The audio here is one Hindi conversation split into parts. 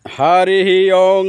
हरि ओं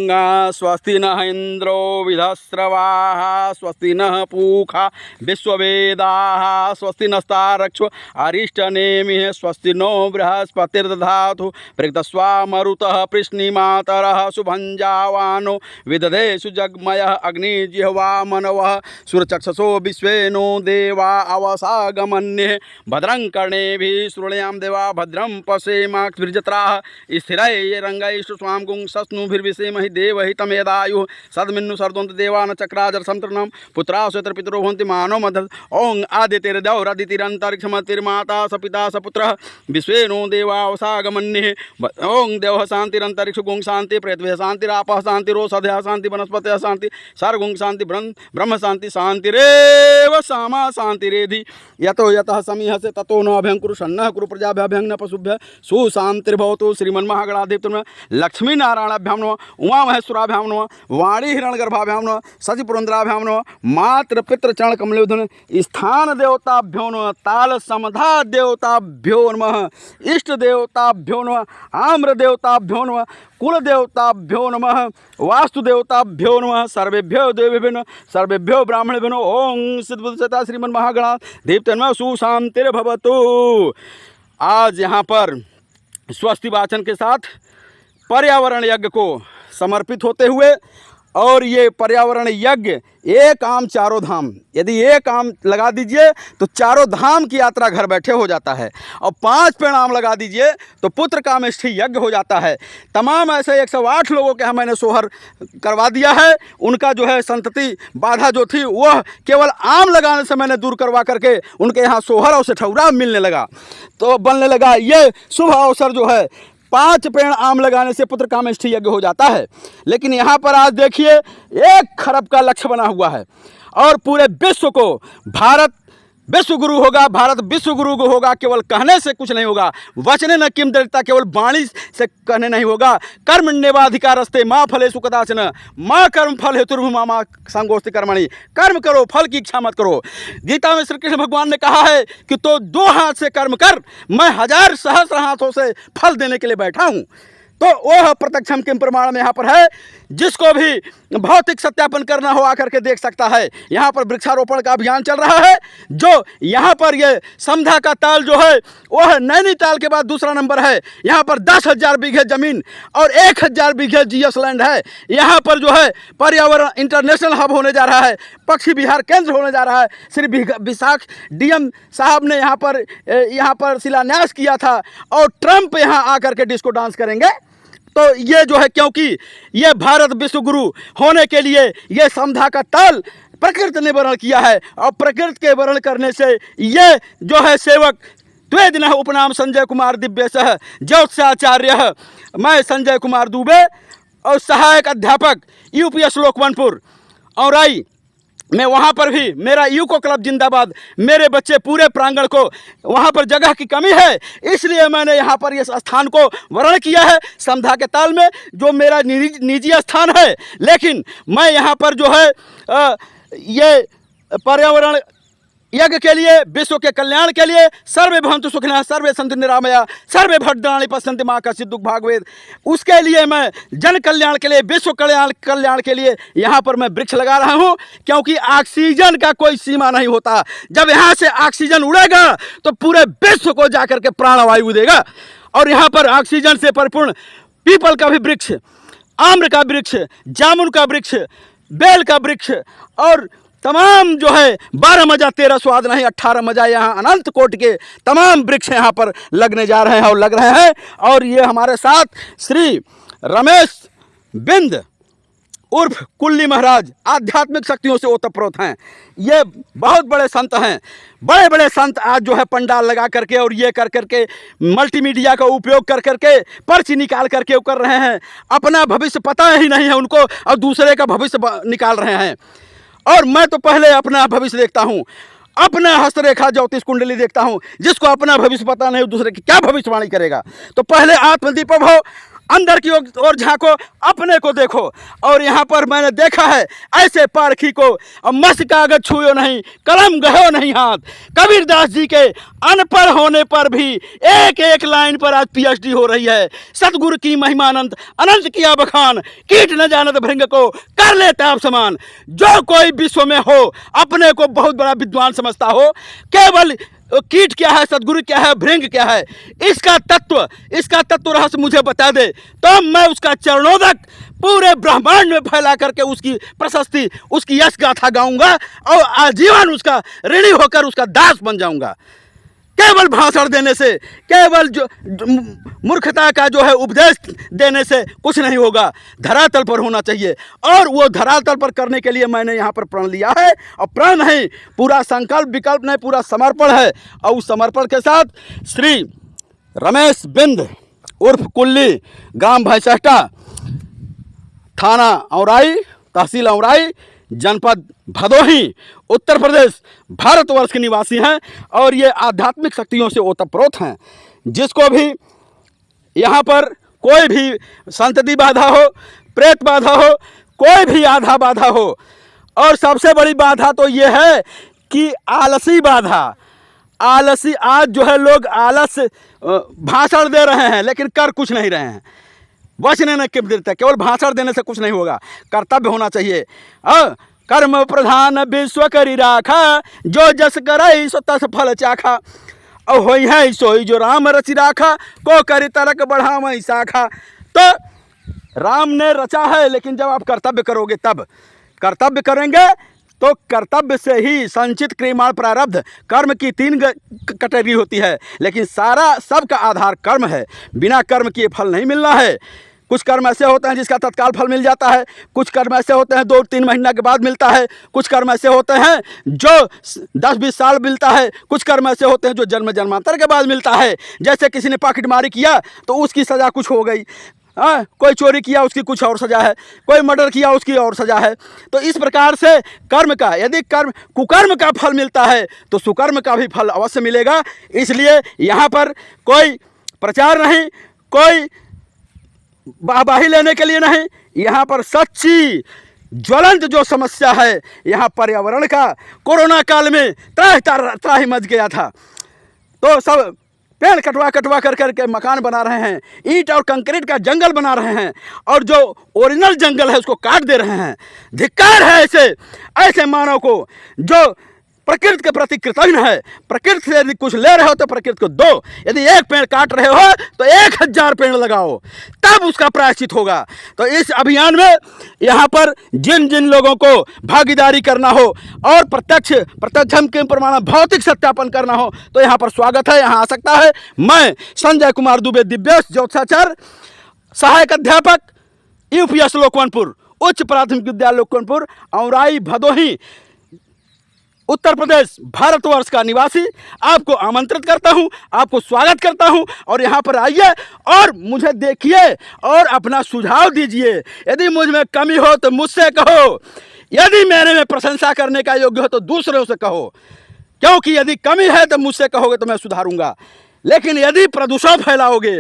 स्वस्ति नः इंद्रो विधस्रवाः स्वस्ति नः पूषा विश्ववेदाः स्वस्ति नस्तारक्ष्यो अरिष्टनेमिः स्वस्ति नो बृहस्पतिर्दधातु पृक्तस्वा मरुतः पृश्निमातरः शुभञ्जावानो विदधेषु जगमयः अग्निजिह्वा मनवः सुरचक्षसो विश्वे नो देवा अवसागमन्ये भद्रं कर्णेभिः शृणुयाम देवा भद्रं पश्येमाक्षभिर्जत्राः स्थिरैरङ्गैस्तु स्वां गुं सस्नुभिर्विषेमहि देवहितमेदायुः सद्मिन्नु सर्दोन्त देवान चक्राजर संतरणं पुत्राश्वेतर पितरो भवन्ति मानो मध्य ओं आदितिर्दौरदितिरन्तरिक्षमतिर्माता सपिता सपुत्रः विश्वेनो देवावसागमन्ये ओं देवः शान्तिरन्तरिक्ष गुं शान्ति प्रेतभ्यः शान्तिरापः शान्तिरोषधयः शान्ति वनस्पतयः शान्ति सर्वगुं शान्ति ब्रह्म शान्ति शान्तिरेव सामा शान्तिरेधि यतो यतः समीहसे ततो न अभ्यंकुरु सन्नः कुरु प्रजाभ्यः अभ्यंग न पशुभ्यः सुशान्तिर्भवतु श्रीमन्महागणाधिपतिर्नमः लक्ष्मीनारायणाभ्यां नमः उमामहेश्वराभ्यां नमः वाणी हिरण्यगर्भाभ्यां नमः सचिपुरंद्राभ्यां नमः मातृ पितृ चरण कमलोधन स्थान देवताभ्यो नमः ताल समधा देवताभ्यो नमः इष्ट देवताभ्यो नमः आम्र देवताभ्यो नमः कुल देवताभ्यो नमः वास्तु देवताभ्यो नमः सर्वेभ्यो देवेभ्यो नमः सर्वेभ्यो ब्राह्मणेभ्यो नमः ओं सिद्धबुद्धसत्ता श्रीमन्महागणाधिपतिर्नमः नमः सुशान्तिर्भवतु। आज यहाँ पर स्वस्ति वाचन के साथ पर्यावरण यज्ञ को समर्पित होते हुए और ये पर्यावरण यज्ञ एक आम चारों धाम, यदि एक आम लगा दीजिए तो चारों धाम की यात्रा घर बैठे हो जाता है और 5 पेड़ आम लगा दीजिए तो पुत्र कामेष्ठी यज्ञ हो जाता है। तमाम ऐसे 108 लोगों के यहाँ मैंने सोहर करवा दिया है। उनका जो है संतति बाधा जो थी वह केवल आम लगाने से मैंने दूर करवा करके उनके यहाँ सोहर और सेठौरा मिलने लगा, तो बनने लगा। ये शुभ अवसर जो है 5 पेड़ आम लगाने से पुत्र कामेष्ठी यज्ञ हो जाता है। लेकिन यहाँ पर आज देखिए 1 खरब का लक्ष्य बना हुआ है और पूरे विश्व को भारत विश्व गुरु होगा, भारत विश्व गुरु होगा। केवल कहने से कुछ नहीं होगा, वचने न किम दरिता, केवल वाणी से कहने नहीं होगा। कर्मण्येवाधिकारस्ते माँ फलेषु कदाचन माँ कर्म फल हेतुर्भुमा माँ संगोष्ठी कर्मणि, कर्म करो फल की इच्छा मत करो। गीता में श्री कृष्ण भगवान ने कहा है कि तो 2 हाथ से कर्म कर, मैं 1000 सहस्र हाथों से फल देने के लिए बैठा हूँ। तो वह प्रत्यक्षम किम प्रमाण में यहाँ पर है। जिसको भी भौतिक सत्यापन करना हो आकर के देख सकता है। यहाँ पर वृक्षारोपण का अभियान चल रहा है। जो यहाँ पर ये समधा का ताल जो है वह नैनीताल के बाद दूसरा नंबर है। यहाँ पर 10,000 बीघे जमीन और 1,000 बीघे जीएस लैंड है। यहाँ पर जो है पर्यावरण इंटरनेशनल हब होने जा रहा है, पक्षी विहार केंद्र होने जा रहा है। श्री विशाख डीएम साहब ने यहाँ पर शिलान्यास किया था और ट्रंप यहाँ आकर के डिस्को डांस करेंगे। तो ये जो है, क्योंकि ये भारत विश्व गुरु होने के लिए ये समधा का ताल प्रकृति ने वर्ण किया है और प्रकृति के वर्ण करने से ये जो है सेवक त्वेदिनः उपनाम संजय कुमार दिव्यसः ज्योत्स्याचार्य, मैं संजय कुमार दुबे और सहायक अध्यापक यूपीएस लोकवनपुर और आई मैं वहाँ पर भी मेरा यूको क्लब जिंदाबाद। मेरे बच्चे पूरे प्रांगण को, वहाँ पर जगह की कमी है इसलिए मैंने यहाँ पर इस स्थान को वर्ण किया है समधा के ताल में, जो मेरा निजी स्थान है। लेकिन मैं यहाँ पर जो है ये पर्यावरण यज्ञ के लिए, विश्व के कल्याण के लिए, सर्वे भवन्तु सुखिनः सर्वे सन्तु निरामया सर्वे भद्राणि पश्यन्ति मा कश्चित् दुःख भाग् भवेत्, उसके लिए मैं जन कल्याण के लिए, विश्व कल्याण के लिए यहाँ पर मैं वृक्ष लगा रहा हूँ। क्योंकि ऑक्सीजन का कोई सीमा नहीं होता। जब यहाँ से ऑक्सीजन उड़ेगा तो पूरे विश्व को जाकर के प्राणवायु देगा। और यहाँ पर ऑक्सीजन से परिपूर्ण पीपल का भी वृक्ष, आम्र का वृक्ष, जामुन का वृक्ष, बेल का वृक्ष और तमाम जो है 12 मजा 13 स्वाद नहीं 18 मजा, यहाँ अनंत कोट के तमाम वृक्ष यहाँ पर लगने जा रहे हैं और लग रहे हैं। और ये हमारे साथ श्री रमेश बिंद उर्फ कुल्ली महाराज आध्यात्मिक शक्तियों से ओतप्रोत हैं। ये बहुत बड़े संत हैं। बड़े बड़े संत आज जो है पंडाल लगा करके और ये कर करके मल्टीमीडिया का उपयोग कर करके पर्ची निकाल करके वो कर रहे हैं। अपना भविष्य पता ही नहीं है उनको और दूसरे का भविष्य निकाल रहे हैं। और मैं तो पहले अपना भविष्य देखता हूँ, अपना हस्तरेखा ज्योतिष कुंडली देखता हूँ। जिसको अपना भविष्य पता नहीं दूसरे की क्या भविष्यवाणी करेगा। तो पहले आत्मदीपो भव, अंदर की ओर झांको, अपने को देखो। और यहाँ पर मैंने देखा है ऐसे पारखी को, मस्त कागज छुओ नहीं, कलम गहो नहीं हाथ। कबीरदास जी के अनपढ़ होने पर भी एक एक लाइन पर आज PhD हो रही है। सतगुरु की महिमा अनंत, अनंत किया बखान, कीट न जानत भृंग को कर लेता आप समान। जो कोई विश्व में हो अपने को बहुत बड़ा विद्वान समझता हो, केवल कीट क्या है, सदगुरु क्या है, भृंग क्या है, इसका तत्व रहस्य मुझे बता दे, तो मैं उसका चरणोदक पूरे ब्रह्मांड में फैला करके उसकी प्रशस्ति, उसकी यश गाथा गाऊंगा और आजीवन उसका ऋणी होकर उसका दास बन जाऊंगा। केवल भाषण देने से, केवल जो मूर्खता का जो है उपदेश देने से कुछ नहीं होगा, धरातल पर होना चाहिए। और वो धरातल पर करने के लिए मैंने यहाँ पर प्रण लिया है, और प्रण नहीं, पूरा संकल्प विकल्प नहीं, पूरा समर्पण है। और उस समर्पण के साथ श्री रमेश बिंद उर्फ कुल्ली, ग्राम भैंसहटा, थाना औराई, तहसील औराई, जनपद भदोही, उत्तर प्रदेश, भारतवर्ष के निवासी हैं। और ये आध्यात्मिक शक्तियों से ओतप्रोत हैं। जिसको भी यहाँ पर कोई भी संतति बाधा हो, प्रेत बाधा हो, कोई भी आधा बाधा हो, और सबसे बड़ी बाधा तो ये है कि आलसी बाधा। आलसी आज जो है लोग आलस भाषण दे रहे हैं लेकिन कर कुछ नहीं रहे हैं। वचन न देते, केवल भाषण देने से कुछ नहीं होगा, कर्तव्य होना चाहिए। कर्म प्रधान विश्व करी राखा, जो जस करई सो तस फल चाखा। और होई है सोई जो राम रचि राखा, को करी तरक बढ़ावई शाखा। तो राम ने रचा है, लेकिन जब आप कर्तव्य करोगे, तब कर्तव्य करेंगे तो कर्तव्य से ही संचित क्रियमाण प्रारब्ध, कर्म की 3 कैटेगरी होती है, लेकिन सबका आधार कर्म है। बिना कर्म किए फल नहीं मिलना है। कुछ कर्म ऐसे होते हैं जिसका तत्काल फल मिल जाता है, कुछ कर्म ऐसे होते हैं 2-3 महीना के बाद मिलता है, कुछ कर्म ऐसे होते हैं जो 10-20 साल मिलता है, कुछ कर्म ऐसे होते हैं जो जन्म जन्मांतर के बाद मिलता है। जैसे किसी ने पॉकेटमारी किया तो उसकी सज़ा कुछ हो गई, कोई चोरी किया उसकी कुछ और सज़ा है, कोई मर्डर किया उसकी और सज़ा है। तो इस प्रकार से कर्म का, यदि कुकर्म का फल मिलता है तो सुकर्म का भी फल अवश्य मिलेगा। इसलिए यहाँ पर कोई प्रचार नहीं, कोई वाहवाही लेने के लिए नहीं, यहाँ पर सच्ची ज्वलंत जो समस्या है, यहाँ पर्यावरण का कोरोना काल में त्राही मच गया था। तो सब पेड़ कटवा करके मकान बना रहे हैं, ईंट और कंक्रीट का जंगल बना रहे हैं, और जो ओरिजिनल जंगल है उसको काट दे रहे हैं। धिक्कार है ऐसे मानव को जो प्रकृति के प्रति कृतज्ञ है। प्रकृति से यदि कुछ ले रहे हो तो प्रकृति को दो। यदि एक पेड़ काट रहे हो तो 1000 पेड़ लगाओ, तब उसका प्रायश्चित होगा। तो इस अभियान में यहाँ पर जिन जिन लोगों को भागीदारी करना हो और प्रत्यक्ष के प्रमाण भौतिक सत्यापन करना हो तो यहाँ पर स्वागत है, यहाँ आ सकता है। मैं संजय कुमार दुबे, दिव्येश ज्योतिषाचार्य, सहायक अध्यापक, UPS लोकवनपुर, उच्च प्राथमिक विद्यालय लोकवनपुर, औराई, भदोही, उत्तर प्रदेश, भारतवर्ष का निवासी, आपको आमंत्रित करता हूं, आपको स्वागत करता हूं। और यहाँ पर आइए और मुझे देखिए और अपना सुझाव दीजिए। यदि मुझ में कमी हो तो मुझसे कहो, यदि मेरे में प्रशंसा करने का योग्य हो तो दूसरों से कहो, क्योंकि यदि कमी है तो मुझसे कहोगे तो मैं सुधारूंगा। लेकिन यदि प्रदूषण फैलाओगे,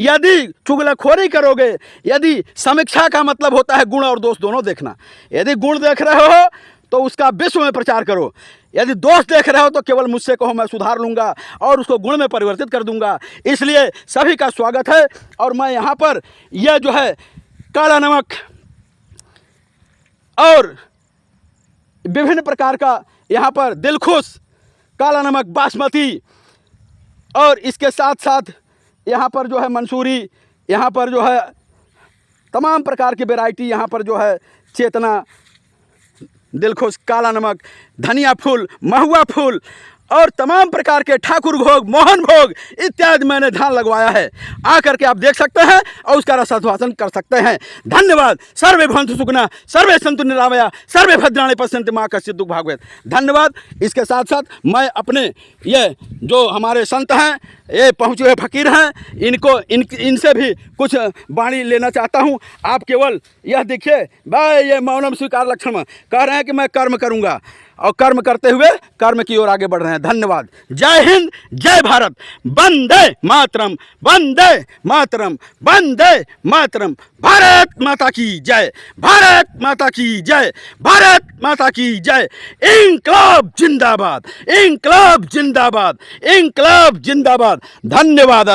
यदि चुगलखोरी करोगे, यदि समीक्षा का मतलब होता है गुण और दोष दोनों देखना, यदि गुण देख रहे हो तो उसका विश्व में प्रचार करो, यदि दोष देख रहे हो तो केवल मुझसे कहो, मैं सुधार लूँगा और उसको गुण में परिवर्तित कर दूंगा। इसलिए सभी का स्वागत है। और मैं यहाँ पर यह जो है काला नमक और विभिन्न प्रकार का यहाँ पर दिलखुश काला नमक बासमती, और इसके साथ साथ यहाँ पर जो है मंसूरी, यहाँ पर जो है तमाम प्रकार की वैरायटी, यहाँ पर जो है चेतना, दिलखुश, काला नमक, धनिया फूल, महुआ फूल और तमाम प्रकार के ठाकुर भोग, मोहन भोग इत्यादि मैंने ध्यान लगवाया है। आकर के आप देख सकते हैं और उसका रसास्वादन कर सकते हैं। धन्यवाद। सर्वे भवन्तु सुखिनः, सर्वे सन्तु निरामया, सर्वे भद्राणि पश्यन्तु मा कश्चित् दुःखं भाग्भवेत्। धन्यवाद। इसके साथ साथ मैं अपने ये जो हमारे संत हैं, ये पहुँचे हुए फकीर हैं, इनसे भी कुछ वाणी लेना चाहता हूँ। आप केवल यह देखिए भाई, ये मौनम स्वीकार लक्षण कह रहे हैं कि मैं कर्म करूँगा और कर्म करते हुए कर्म की ओर आगे बढ़ रहे हैं। धन्यवाद। जय हिंद, जय भारत, वंदे मातरम, वंदे मातरम, वंदे मातरम। भारत माता की जय, भारत माता की जय, भारत माता की जय। इंकलाब जिंदाबाद, इंकलाब जिंदाबाद, इंकलाब जिंदाबाद। धन्यवाद।